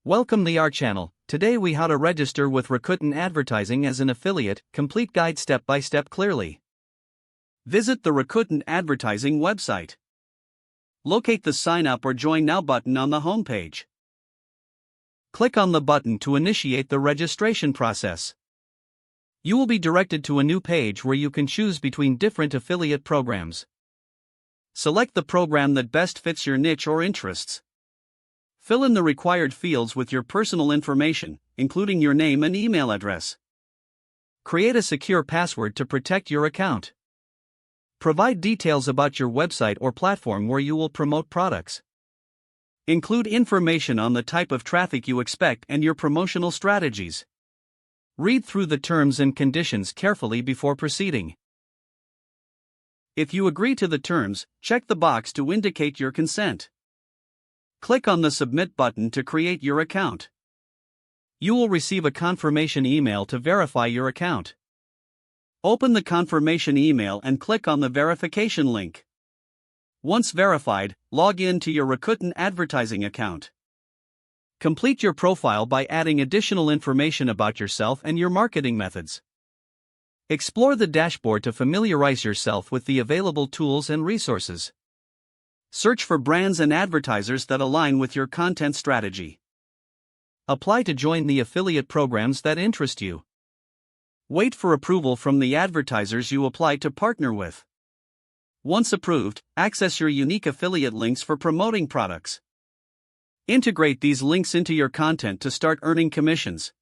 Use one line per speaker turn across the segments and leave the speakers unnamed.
Welcome to our channel. Today we how to register with Rakuten Advertising as an affiliate, complete guide step by step clearly. Visit the Rakuten Advertising website. Locate the sign up or join now button on the homepage. Click on the button to initiate the registration process. You will be directed to a new page where you can choose between different affiliate programs. Select the program that best fits your niche or interests. Fill in the required fields with your personal information, including your name and email address. Create a secure password to protect your account. Provide details about your website or platform where you will promote products. Include information on the type of traffic you expect and your promotional strategies. Read through the terms and conditions carefully before proceeding. If you agree to the terms, check the box to indicate your consent. Click on the Submit button to create your account. You will receive a confirmation email to verify your account. Open the confirmation email and click on the verification link. Once verified, log in to your Rakuten Advertising account. Complete your profile by adding additional information about yourself and your marketing methods. Explore the dashboard to familiarize yourself with the available tools and resources. Search for brands and advertisers that align with your content strategy. Apply to join the affiliate programs that interest you. Wait for approval from the advertisers you apply to partner with. Once approved, access your unique affiliate links for promoting products. Integrate these links into your content to start earning commissions.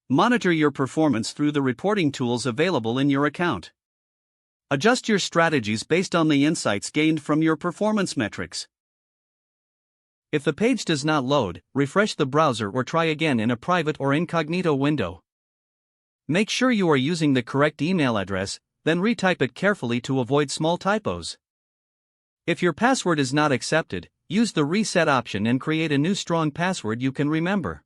Monitor your performance through the reporting tools available in your account. Adjust your strategies based on the insights gained from your performance metrics. If the page does not load, refresh the browser or try again in a private or incognito window. Make sure you are using the correct email address, then retype it carefully to avoid small typos. If your password is not accepted, use the reset option and create a new strong password you can remember.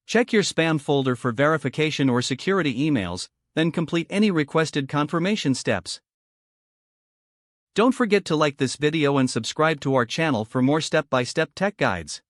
Check your spam folder for verification or security emails, then complete any requested confirmation steps. Don't forget to like this video and subscribe to our channel for more step-by-step tech guides.